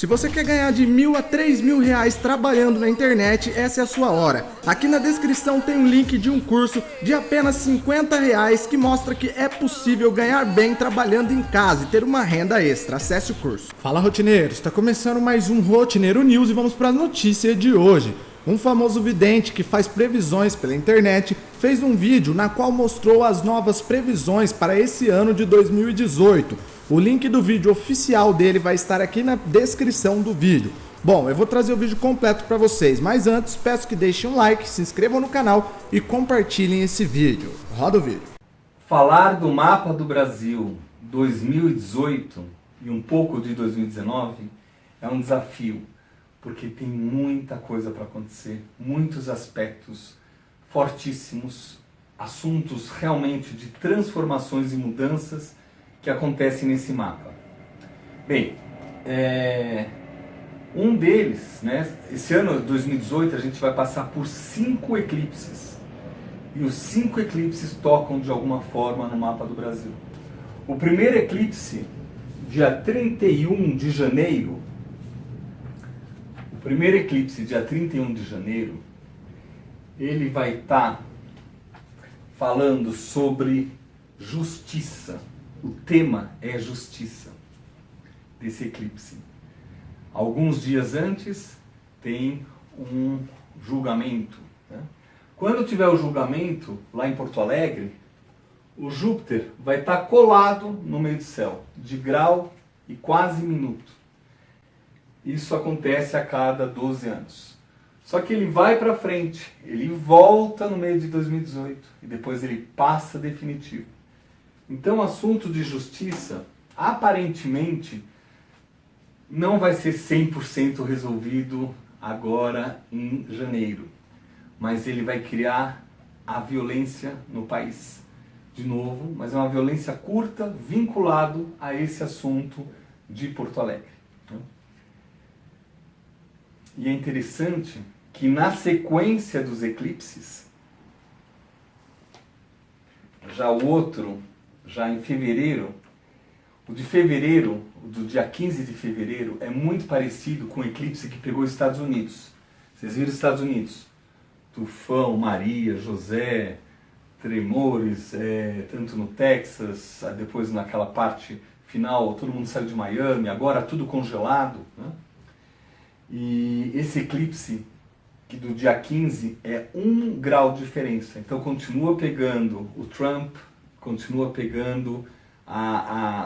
Se você quer ganhar de R$1.000 a R$3.000 trabalhando na internet, essa é a sua hora. Aqui na descrição tem um link de um curso de apenas R$50 que mostra que é possível ganhar bem trabalhando em casa e ter uma renda extra. Acesse o curso. Fala, rotineiros, está começando mais um Rotineiro News e vamos para a notícia de hoje. Um famoso vidente que faz previsões pela internet fez um vídeo na qual mostrou as novas previsões para esse ano de 2018. O link do vídeo oficial dele vai estar aqui na descrição do vídeo. Bom, eu vou trazer o vídeo completo para vocês, mas antes peço que deixem um like, se inscrevam no canal e compartilhem esse vídeo. Roda o vídeo. Falar do mapa do Brasil 2018 e um pouco de 2019 é um desafio, porque tem muita coisa para acontecer, muitos aspectos fortíssimos, assuntos realmente de transformações e mudanças que acontecem nesse mapa. Bem, um deles, né, esse ano 2018 a gente vai passar por 5 eclipses, e os 5 eclipses tocam de alguma forma no mapa do Brasil. O primeiro eclipse, dia 31 de janeiro, ele vai estar falando sobre justiça. O tema é justiça desse eclipse. Alguns dias antes tem um julgamento, né? Quando tiver o julgamento lá em Porto Alegre, o Júpiter vai estar colado no meio do céu, de grau e quase minuto. Isso acontece a cada 12 anos. Só que ele vai para frente, ele volta no meio de 2018 e depois ele passa definitivo. Então o assunto de justiça, aparentemente, não vai ser 100% resolvido agora em janeiro. Mas ele vai criar a violência no país. De novo, mas é uma violência curta vinculado a esse assunto de Porto Alegre. E é interessante que na sequência dos eclipses, já em fevereiro, o de fevereiro, o do dia 15 de fevereiro, é muito parecido com o eclipse que pegou os Estados Unidos. Vocês viram os Estados Unidos? Tufão, Maria, José, tremores, tanto no Texas, depois naquela parte final, todo mundo saiu de Miami, agora tudo congelado, né? E esse eclipse, que do dia 15, é 1 grau de diferença. Então continua pegando o Trump, continua pegando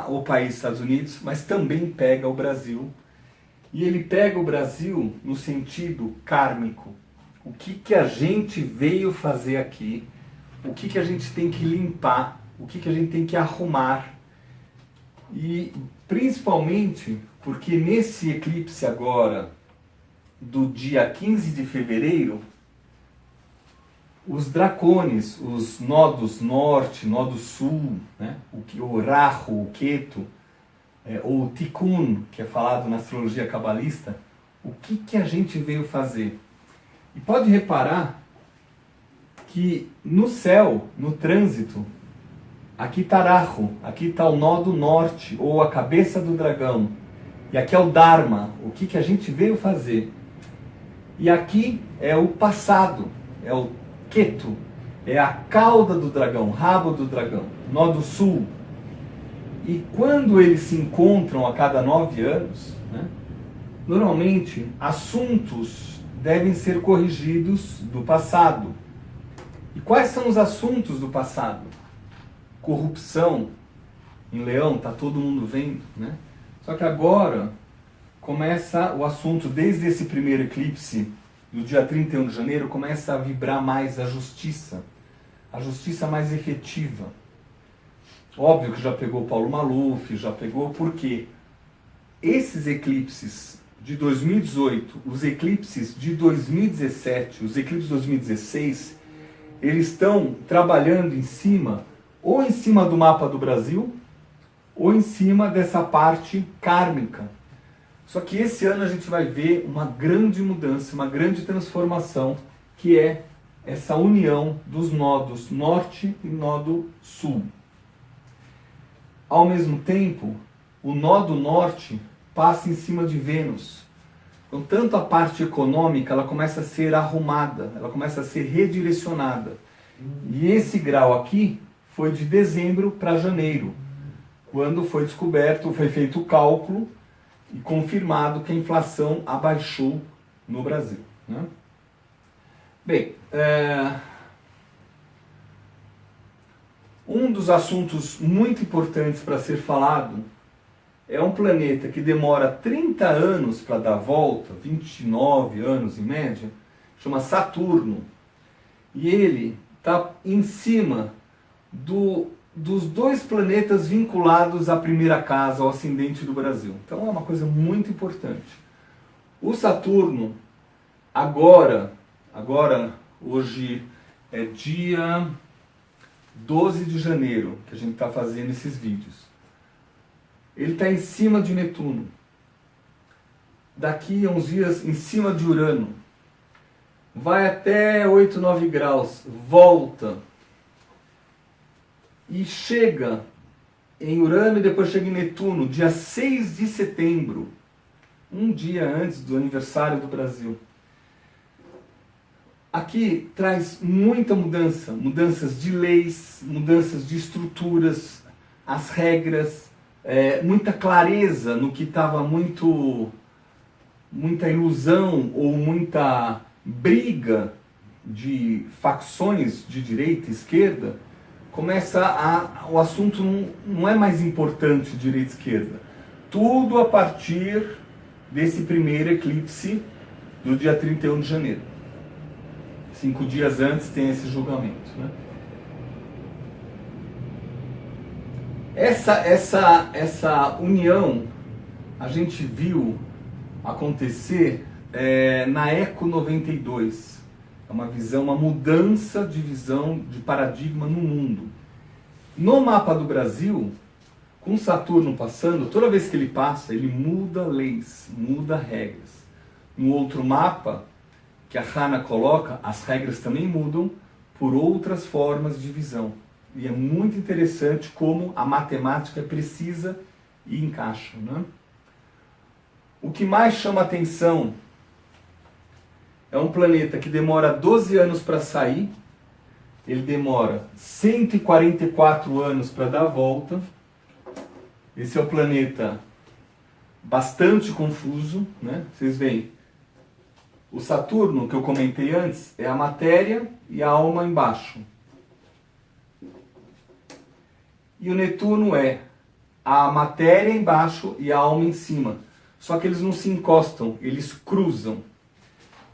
o país Estados Unidos, mas também pega o Brasil. E ele pega o Brasil no sentido kármico. O que a gente veio fazer aqui, o que a gente tem que limpar, o que a gente tem que arrumar. E principalmente porque nesse eclipse agora, do dia 15 de fevereiro, os dracones, os nodos norte, nodo sul, né? o Rahu, o Ketu, ou o Tikkun, que é falado na astrologia cabalista, o que a gente veio fazer? E pode reparar que no céu, no trânsito, aqui está Rahu, aqui está o nodo norte, ou a cabeça do dragão, e aqui é o Dharma, o que a gente veio fazer. E aqui é o passado, é o Ketu, é a cauda do dragão, rabo do dragão, nodo sul. E quando eles se encontram a cada 9 anos, né, normalmente assuntos devem ser corrigidos do passado. E quais são os assuntos do passado? Corrupção, em Leão, está todo mundo vendo, né? Só que agora começa o assunto, desde esse primeiro eclipse, do dia 31 de janeiro, começa a vibrar mais a justiça mais efetiva. Óbvio que já pegou Paulo Maluf, já pegou, porque esses eclipses de 2018, os eclipses de 2017, os eclipses de 2016, eles estão trabalhando em cima do mapa do Brasil, ou em cima dessa parte kármica. Só que esse ano a gente vai ver uma grande mudança, uma grande transformação, que é essa união dos nodos norte e nodo sul. Ao mesmo tempo, o nodo norte passa em cima de Vênus. Então, tanto a parte econômica, ela começa a ser arrumada, ela começa a ser redirecionada. E esse grau aqui foi de dezembro para janeiro, quando foi descoberto, foi feito o cálculo e confirmado que a inflação abaixou no Brasil, né? Bem, um dos assuntos muito importantes para ser falado é um planeta que demora 30 anos para dar volta, 29 anos em média, chama Saturno. E ele está em cima dos dois planetas vinculados à primeira casa, ao ascendente do Brasil. Então é uma coisa muito importante. O Saturno, agora hoje é dia 12 de janeiro, que a gente está fazendo esses vídeos. Ele está em cima de Netuno. Daqui a uns dias, em cima de Urano. Vai até 8, 9 graus, volta. E chega em Urano e depois chega em Netuno, dia 6 de setembro. Um dia antes do aniversário do Brasil. Aqui traz muita mudança, mudanças de leis, mudanças de estruturas, as regras, muita clareza no que estava muita ilusão ou muita briga de facções de direita e esquerda. O assunto não é mais importante direita e esquerda. Tudo a partir desse primeiro eclipse do dia 31 de janeiro. 5 dias antes tem esse julgamento, né? Essa união a gente viu acontecer na Eco 92. É uma visão, uma mudança de visão, de paradigma no mundo. No mapa do Brasil, com Saturno passando, toda vez que ele passa, ele muda leis, muda regras. No outro mapa, que a Hannah coloca, as regras também mudam por outras formas de visão. E é muito interessante como a matemática é precisa e encaixa, né? O que mais chama atenção é um planeta que demora 12 anos para sair, ele demora 144 anos para dar a volta. Esse é o planeta bastante confuso, né? Vocês veem, o Saturno, que eu comentei antes, é a matéria e a alma embaixo. E o Netuno é a matéria embaixo e a alma em cima. Só que eles não se encostam, eles cruzam.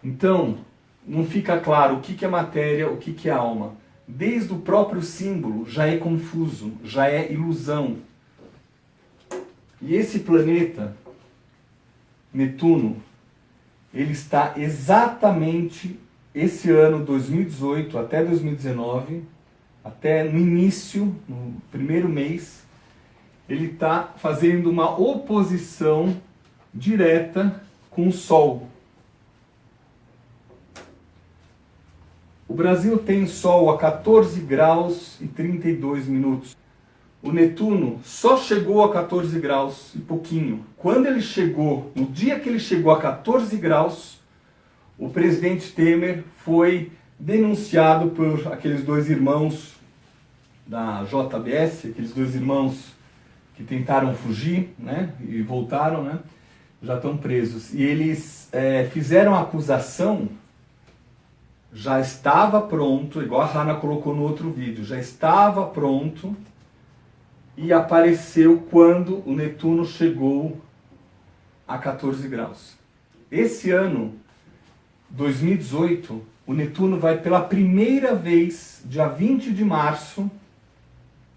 Então, não fica claro o que é matéria, o que é alma. Desde o próprio símbolo já é confuso, já é ilusão. E esse planeta, Netuno, ele está exatamente esse ano 2018 até 2019, até no início, no primeiro mês, ele está fazendo uma oposição direta com o Sol. O Brasil tem Sol a 14 graus e 32 minutos. O Netuno só chegou a 14 graus e pouquinho. Quando ele chegou, no dia que ele chegou a 14 graus, o presidente Temer foi denunciado por aqueles dois irmãos da JBS, aqueles dois irmãos que tentaram fugir, né, e voltaram, né, já estão presos. E eles fizeram a acusação, já estava pronto, igual a Hannah colocou no outro vídeo, já estava pronto, e apareceu quando o Netuno chegou a 14 graus. Esse ano, 2018, o Netuno vai pela primeira vez, dia 20 de março,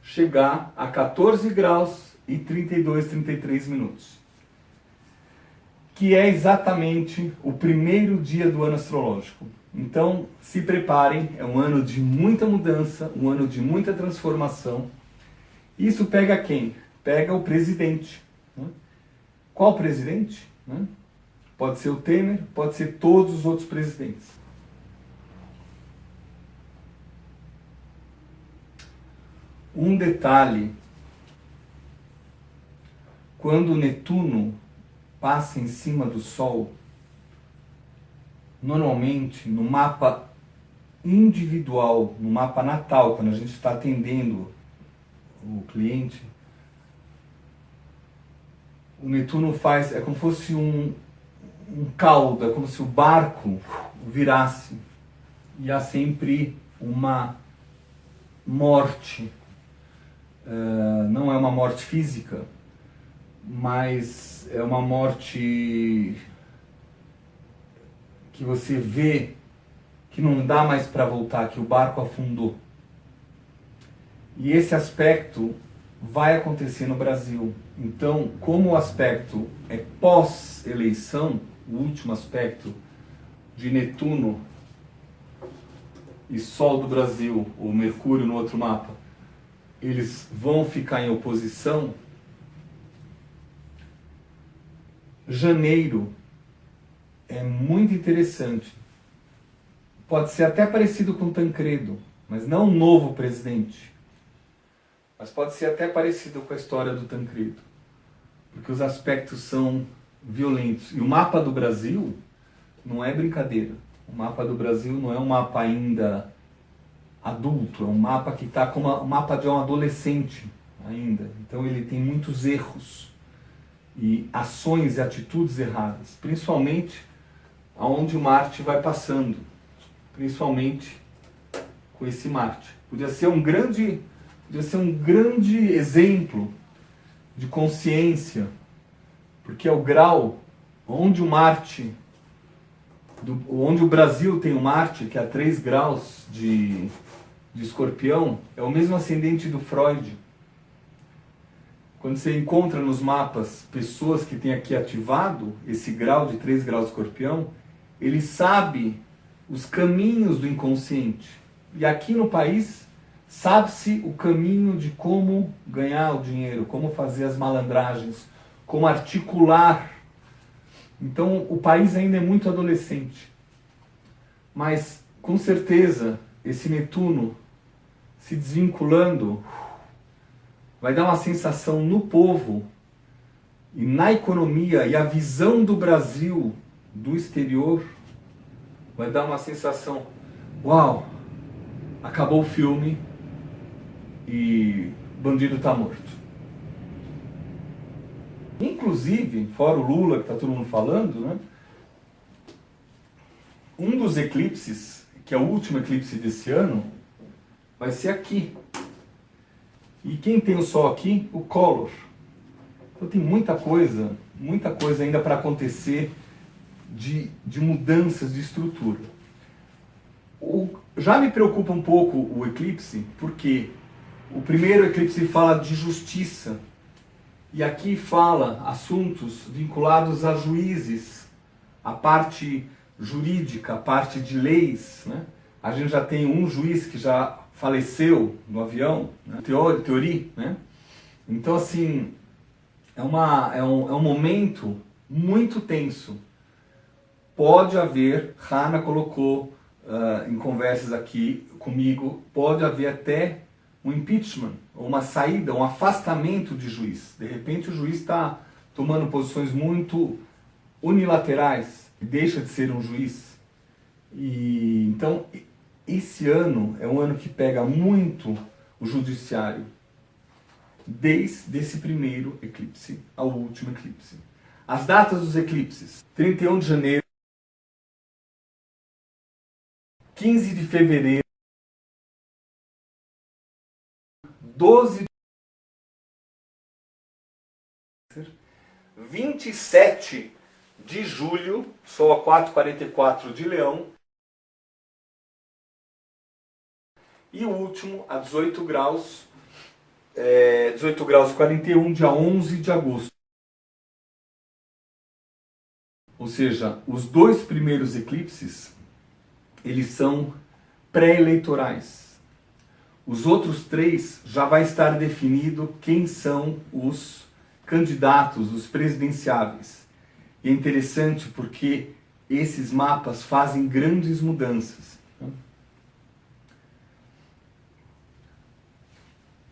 chegar a 14 graus e 32, 33 minutos. Que é exatamente o primeiro dia do ano astrológico. Então, se preparem, é um ano de muita mudança, um ano de muita transformação. Isso pega quem? Pega o presidente, né? Qual presidente? Né? Pode ser o Temer, pode ser todos os outros presidentes. Um detalhe, quando o Netuno passa em cima do Sol, normalmente no mapa individual, no mapa natal, quando a gente está atendendo o cliente, o Netuno faz, é como se fosse um caldo, é como se o barco virasse e há sempre uma morte. Não é uma morte física, mas é uma morte que você vê que não dá mais para voltar, que o barco afundou. E esse aspecto vai acontecer no Brasil. Então, como o aspecto é pós-eleição, o último aspecto de Netuno e Sol do Brasil, ou Mercúrio no outro mapa, eles vão ficar em oposição, janeiro é muito interessante. Pode ser até parecido com Tancredo, mas não um novo presidente. Mas pode ser até parecido com a história do Tancredo, porque os aspectos são violentos. E o mapa do Brasil não é brincadeira. O mapa do Brasil não é um mapa ainda adulto, é um mapa que está como o mapa de um adolescente ainda. Então ele tem muitos erros e ações e atitudes erradas, principalmente aonde o Marte vai passando, principalmente com esse Marte. Podia ser um grande exemplo de consciência, porque é o grau onde o Marte, onde o Brasil tem o Marte, que é a 3 graus de Escorpião, é o mesmo ascendente do Freud. Quando você encontra nos mapas pessoas que têm aqui ativado esse grau de 3 graus de Escorpião, ele sabe os caminhos do inconsciente. E aqui no país, sabe-se o caminho de como ganhar o dinheiro, como fazer as malandragens, como articular. Então o país ainda é muito adolescente. Mas com certeza esse Netuno se desvinculando vai dar uma sensação no povo e na economia, e a visão do Brasil do exterior vai dar uma sensação: uau, acabou o filme e bandido está morto. Inclusive, fora o Lula, que está todo mundo falando, né? Um dos eclipses, que é o último eclipse desse ano, vai ser aqui. E quem tem o Sol aqui? O Collor. Então tem muita coisa ainda para acontecer de mudanças de estrutura. Já me preocupa um pouco o eclipse, porque o primeiro eclipse fala de justiça, e aqui fala assuntos vinculados a juízes, a parte jurídica, a parte de leis, né? A gente já tem um juiz que já faleceu no avião, né? Teori, né? Então, assim, é um momento muito tenso. Pode haver, Hannah colocou em conversas aqui comigo, pode haver até um impeachment, uma saída, um afastamento de juiz. De repente o juiz está tomando posições muito unilaterais e deixa de ser um juiz. E então esse ano é um ano que pega muito o judiciário, desde esse primeiro eclipse ao último eclipse. As datas dos eclipses: 31 de janeiro, 15 de fevereiro, 12 de 27 de julho, Sol a 4,44 de Leão, e o último a 18 graus 41, dia 11 de agosto. Ou seja, os dois primeiros eclipses, eles são pré-eleitorais. Os outros 3 já vai estar definido quem são os candidatos, os presidenciáveis. E é interessante porque esses mapas fazem grandes mudanças.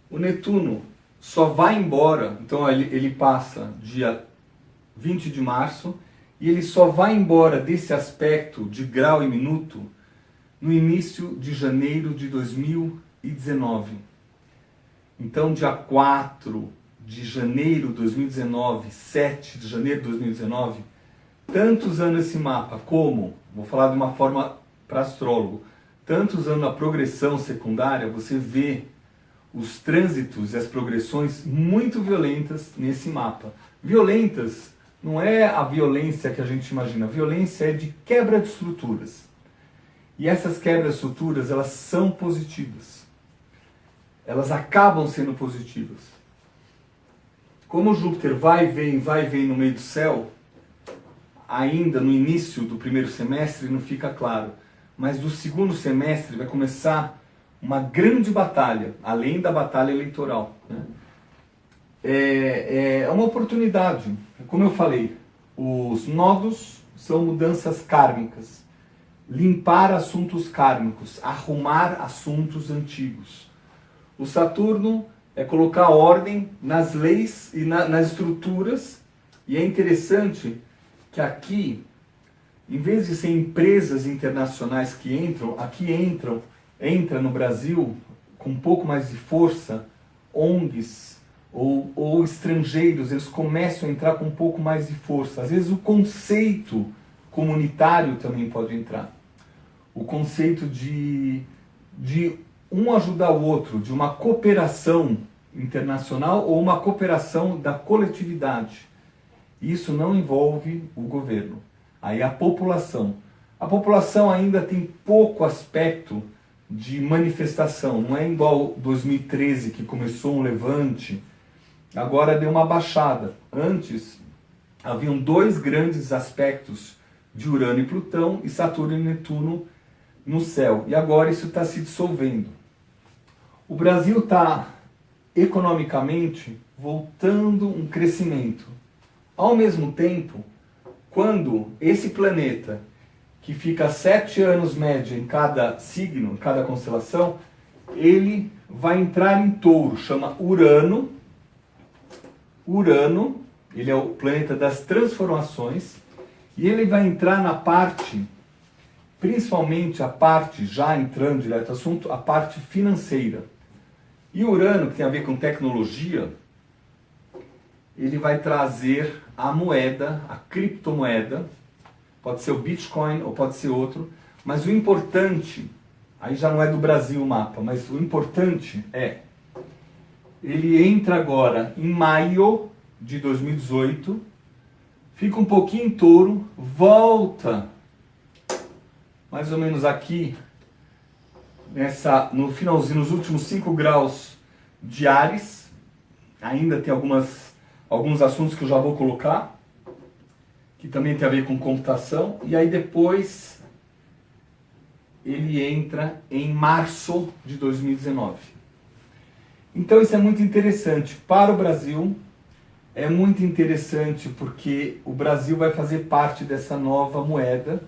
O Netuno só vai embora, então ele passa dia 20 de março, e ele só vai embora desse aspecto de grau e minuto no início de janeiro de 2019. Então, dia 4 de janeiro de 2019, 7 de janeiro de 2019, tanto usando esse mapa como, vou falar de uma forma para astrólogo, tanto usando a progressão secundária, você vê os trânsitos e as progressões muito violentas nesse mapa. Violentas não é a violência que a gente imagina, a violência é de quebra de estruturas. E essas quebras de estruturas, elas são positivas. Elas acabam sendo positivas. Como Júpiter vai e vem no meio do céu, ainda no início do primeiro semestre não fica claro. Mas do segundo semestre vai começar uma grande batalha, além da batalha eleitoral, né? É uma oportunidade. Como eu falei, os nodos são mudanças kármicas. Limpar assuntos kármicos, arrumar assuntos antigos. O Saturno é colocar ordem nas leis e nas estruturas. E é interessante que aqui, em vez de ser empresas internacionais que entram, aqui entra no Brasil com um pouco mais de força, ONGs ou estrangeiros, eles começam a entrar com um pouco mais de força. Às vezes o conceito comunitário também pode entrar. O conceito de um ajudar o outro, de uma cooperação internacional ou uma cooperação da coletividade. Isso não envolve o governo. Aí a população. A população ainda tem pouco aspecto de manifestação. Não é igual 2013 que começou um levante, agora deu uma baixada. Antes haviam dois grandes aspectos de Urano e Plutão e Saturno e Netuno no céu. E agora isso está se dissolvendo. O Brasil está economicamente voltando um crescimento. Ao mesmo tempo, quando esse planeta, que fica 7 anos média em cada signo, em cada constelação, ele vai entrar em Touro, chama Urano. Urano, ele é o planeta das transformações, e ele vai entrar na parte, principalmente a parte, já entrando direto ao assunto, a parte financeira. E Urano, que tem a ver com tecnologia, ele vai trazer a moeda, a criptomoeda, pode ser o Bitcoin ou pode ser outro, mas o importante, aí já não é do Brasil o mapa, mas o importante é, ele entra agora em maio de 2018, fica um pouquinho em Touro, volta mais ou menos aqui, no finalzinho, nos últimos 5 graus de Áries, ainda tem alguns assuntos que eu já vou colocar, que também tem a ver com computação, e aí depois ele entra em março de 2019. Então isso é muito interessante para o Brasil, é muito interessante porque o Brasil vai fazer parte dessa nova moeda,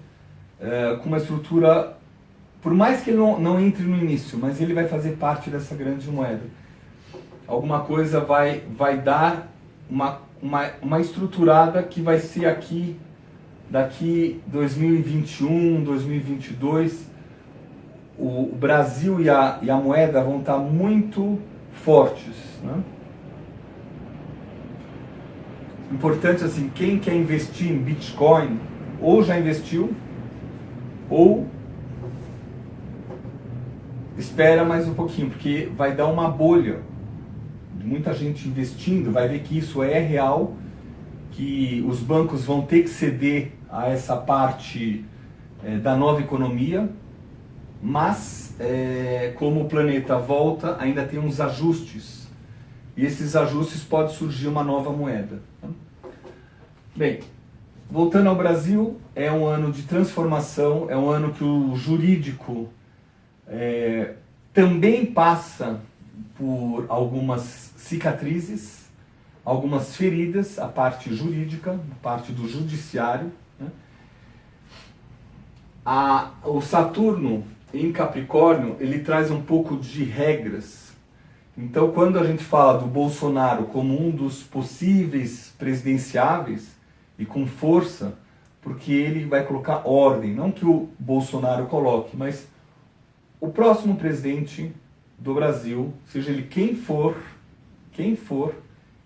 com uma estrutura, por mais que ele não entre no início, mas ele vai fazer parte dessa grande moeda. Alguma coisa vai dar uma estruturada que vai ser aqui, daqui 2021, 2022, o Brasil e a moeda vão estar muito fortes, né? Importante assim, quem quer investir em Bitcoin, ou já investiu, ou espera mais um pouquinho, porque vai dar uma bolha. Muita gente investindo, vai ver que isso é real, que os bancos vão ter que ceder a essa parte da nova economia, mas como o planeta volta, ainda tem uns ajustes, e esses ajustes pode surgir uma nova moeda. Bem, voltando ao Brasil, é um ano de transformação, é um ano que o jurídico também passa por algumas cicatrizes, algumas feridas, a parte jurídica, a parte do judiciário, né? O Saturno em Capricórnio, ele traz um pouco de regras. Então, quando a gente fala do Bolsonaro como um dos possíveis presidenciáveis, e com força, porque ele vai colocar ordem, não que o Bolsonaro coloque, mas o próximo presidente do Brasil, seja ele quem for,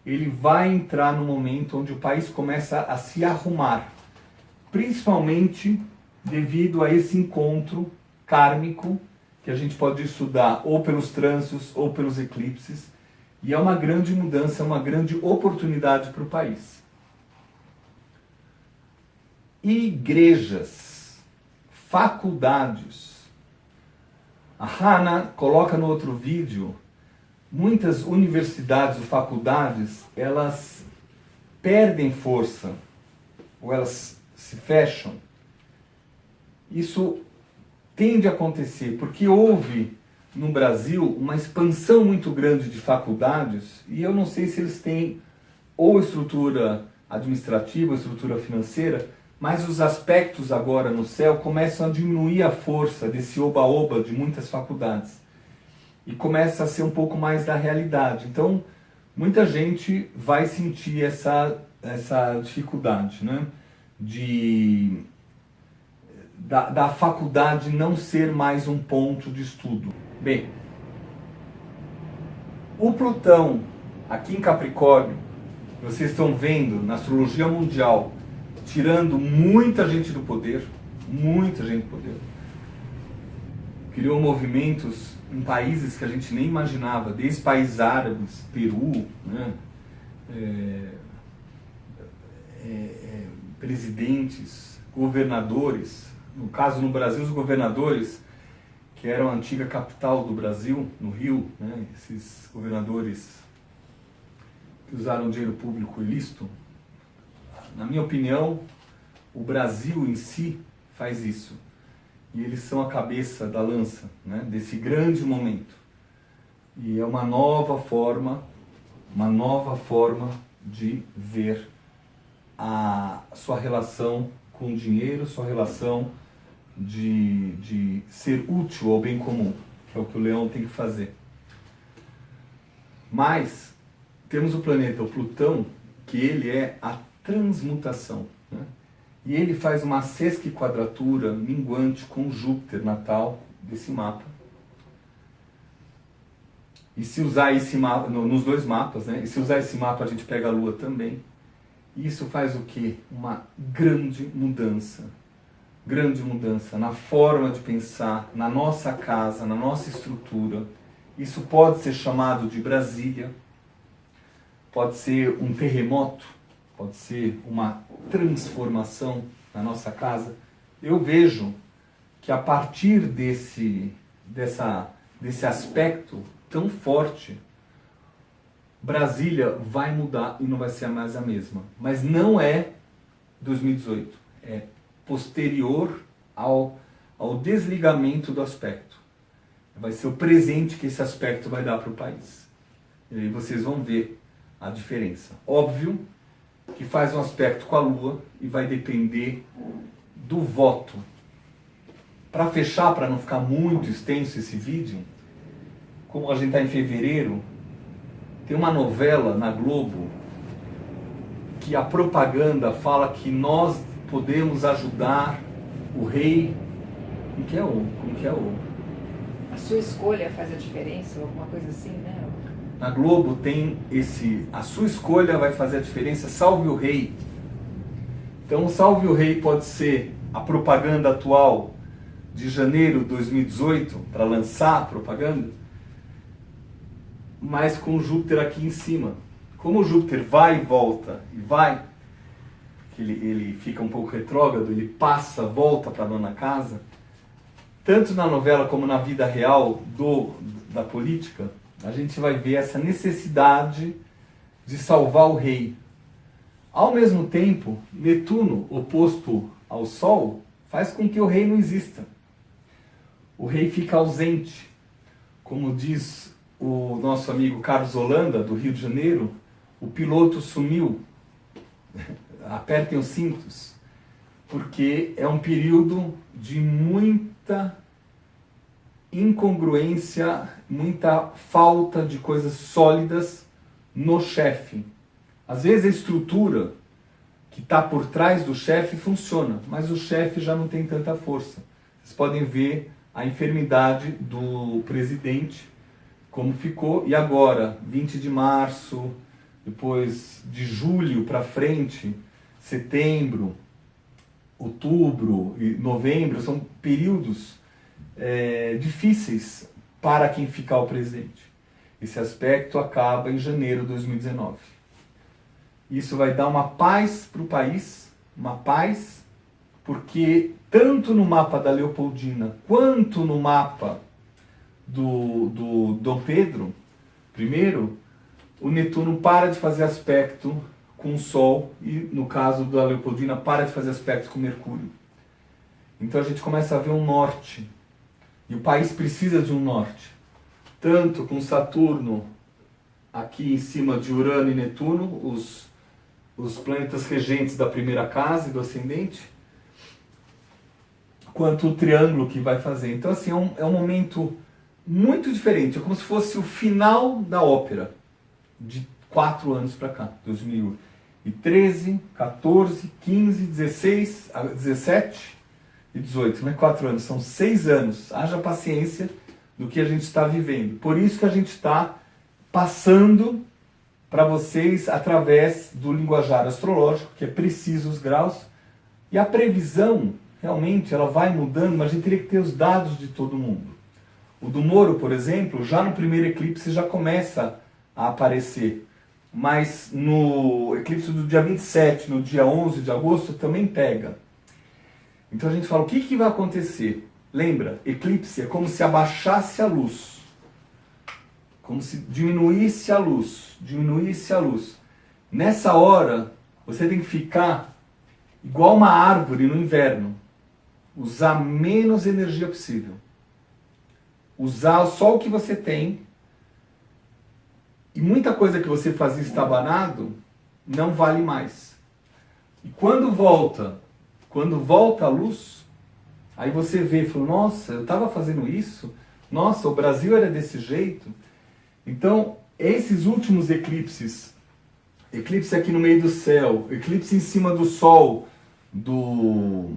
ele vai entrar no momento onde o país começa a se arrumar, principalmente devido a esse encontro kármico que a gente pode estudar ou pelos trânsitos ou pelos eclipses, e é uma grande mudança, uma grande oportunidade para o país. Igrejas, faculdades. A Hannah coloca no outro vídeo, muitas universidades ou faculdades, elas perdem força, ou elas se fecham. Isso tende a acontecer, porque houve no Brasil uma expansão muito grande de faculdades, e eu não sei se eles têm ou estrutura administrativa, ou estrutura financeira, mas os aspectos agora no céu começam a diminuir a força desse oba-oba de muitas faculdades. E começa a ser um pouco mais da realidade. Então, muita gente vai sentir essa dificuldade, né? Da faculdade não ser mais um ponto de estudo. Bem, o Plutão, aqui em Capricórnio, vocês estão vendo na astrologia mundial, tirando muita gente do poder, criou movimentos em países que a gente nem imaginava, desde países árabes, Peru, né? Presidentes, governadores, no caso no Brasil os governadores, que eram a antiga capital do Brasil, no Rio, né? Esses governadores que usaram dinheiro público ilícito. Na minha opinião, o Brasil em si faz isso. E eles são a cabeça da lança, né, desse grande momento. E é uma nova forma de ver a sua relação com o dinheiro, sua relação de ser útil ao bem comum, que é o que o leão tem que fazer. Mas temos o planeta, o Plutão, que ele é a transmutação, né? E ele faz uma sesquiquadratura minguante com Júpiter natal desse mapa. E se usar esse mapa, nos dois mapas, né? E se usar esse mapa a gente pega a Lua também. E isso faz o quê? Uma grande mudança na forma de pensar, na nossa casa, na nossa estrutura. Isso pode ser chamado de Brasília, pode ser um terremoto, pode ser uma transformação na nossa casa. Eu vejo que a partir desse aspecto tão forte, Brasília vai mudar e não vai ser mais a mesma. Mas não é 2018, é posterior ao desligamento do aspecto. Vai ser o presente que esse aspecto vai dar para o país. E aí vocês vão ver a diferença. Óbvio que faz um aspecto com a Lua e vai depender do voto. Para fechar, para não ficar muito extenso esse vídeo, como a gente está em fevereiro, tem uma novela na Globo que a propaganda fala que nós podemos ajudar o rei. Como que é o? A sua escolha faz a diferença, ou alguma coisa assim, né? Na Globo tem a sua escolha vai fazer a diferença, salve o rei. Então, salve o rei pode ser a propaganda atual de janeiro de 2018, para lançar a propaganda, mas com Júpiter aqui em cima. Como o Júpiter vai e volta, ele fica um pouco retrógrado, ele passa, volta para a nona casa, tanto na novela como na vida real da política, a gente vai ver essa necessidade de salvar o rei. Ao mesmo tempo, Netuno, oposto ao Sol, faz com que o rei não exista. O rei fica ausente. Como diz o nosso amigo Carlos Holanda, do Rio de Janeiro, o piloto sumiu. Apertem os cintos, porque é um período de muita incongruência, muita falta de coisas sólidas no chefe. Às vezes a estrutura que está por trás do chefe funciona, mas o chefe já não tem tanta força. Vocês podem ver a enfermidade do presidente, como ficou, e agora, 20 de março, depois de julho para frente, setembro, outubro e novembro, são períodos difíceis para quem ficar o presidente. Esse aspecto acaba em janeiro de 2019. Isso vai dar uma paz para o país, uma paz, porque tanto no mapa da Leopoldina quanto no mapa do Dom Pedro I, o Netuno para de fazer aspecto com o Sol e, no caso da Leopoldina, para de fazer aspecto com Mercúrio. Então a gente começa a ver um norte, e o país precisa de um norte, tanto com Saturno aqui em cima de Urano e Netuno, os planetas regentes da primeira casa e do ascendente, quanto o triângulo que vai fazer. Então assim, é um momento muito diferente, é como se fosse o final da ópera, de 4 anos para cá, 2013, 14, 15, 16, 17 e 18, não é 4 anos, são 6 anos. Haja paciência do que a gente está vivendo. Por isso que a gente está passando para vocês através do linguajar astrológico, que é preciso os graus, e a previsão, realmente, ela vai mudando, mas a gente teria que ter os dados de todo mundo. O do Moro, por exemplo, já no primeiro eclipse já começa a aparecer, mas no eclipse do dia 27, no dia 11 de agosto, também pega. Então a gente fala, o que vai acontecer? Lembra, eclipse é como se abaixasse a luz, como se diminuísse a luz, diminuísse a luz. Nessa hora, você tem que ficar igual uma árvore no inverno, usar menos energia possível, usar só o que você tem, e muita coisa que você fazia estabanado não vale mais. E quando volta a luz, aí você vê e fala, nossa, eu estava fazendo isso, nossa, o Brasil era desse jeito. Então, esses últimos eclipses, eclipse aqui no meio do céu, eclipse em cima do Sol, do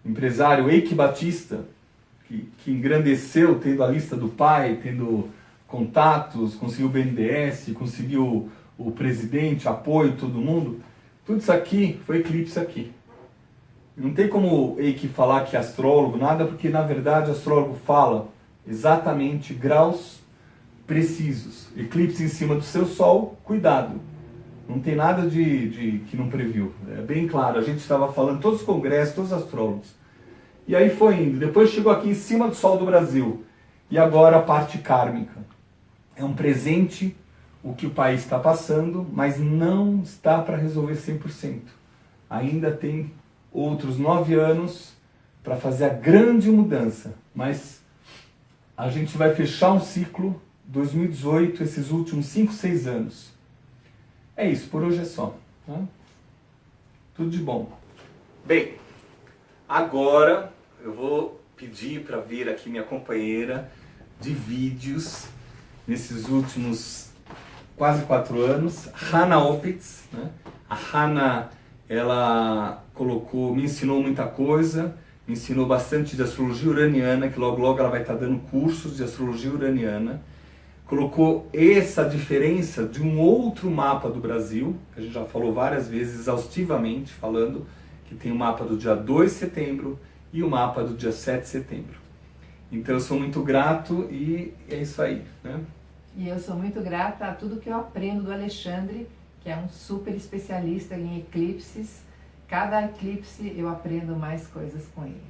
empresário Eike Batista, que engrandeceu tendo a lista do pai, tendo contatos, conseguiu o BNDES, conseguiu o presidente, apoio, todo mundo. Tudo isso aqui foi eclipse aqui. Não tem como Eike falar que é astrólogo, nada, porque na verdade o astrólogo fala exatamente graus precisos. Eclipse em cima do seu Sol, cuidado. Não tem nada de que não previu. É bem claro, a gente estava falando, todos os congressos, todos os astrólogos. E aí foi indo. Depois chegou aqui em cima do Sol do Brasil. E agora a parte kármica. É um presente o que o país está passando, mas não está para resolver 100%. Ainda tem outros 9 anos para fazer a grande mudança. Mas a gente vai fechar um ciclo, 2018, esses últimos 5, 6 anos. É isso, por hoje é só. Tá? Tudo de bom. Bem, agora eu vou pedir para vir aqui minha companheira de vídeos nesses últimos quase 4 anos, Hannah Opitz, né? A Hannah, ela me ensinou muita coisa, me ensinou bastante de astrologia uraniana, que logo logo ela vai estar dando cursos de astrologia uraniana. Colocou essa diferença de um outro mapa do Brasil, que a gente já falou várias vezes, exaustivamente, falando que tem o mapa do dia 2 de setembro e o mapa do dia 7 de setembro. Então eu sou muito grato e é isso aí, né? E eu sou muito grata a tudo que eu aprendo do Alexandre, que é um super especialista em eclipses. Cada eclipse eu aprendo mais coisas com ele.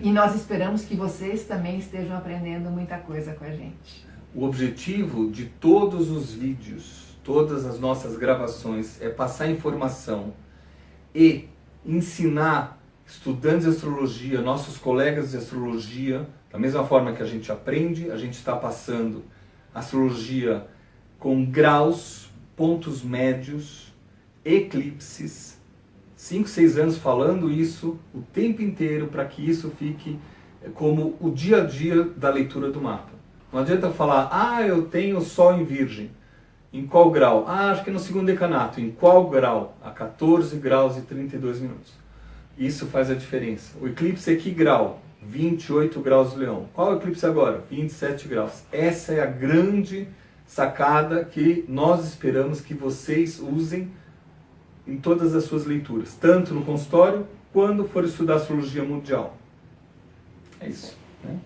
E nós esperamos que vocês também estejam aprendendo muita coisa com a gente. O objetivo de todos os vídeos, todas as nossas gravações, é passar informação e ensinar estudantes de astrologia, nossos colegas de astrologia, da mesma forma que a gente aprende, a gente está passando astrologia com graus, pontos médios, eclipses, 5, 6 anos falando isso o tempo inteiro para que isso fique como o dia a dia da leitura do mapa. Não adianta falar, eu tenho Sol em Virgem. Em qual grau? Ah, acho que é no segundo decanato. Em qual grau? A 14 graus e 32 minutos. Isso faz a diferença. O eclipse é que grau? 28 graus do Leão. Qual é o eclipse agora? 27 graus. Essa é a grande sacada que nós esperamos que vocês usem em todas as suas leituras, tanto no consultório, quando for estudar astrologia mundial. É isso, né?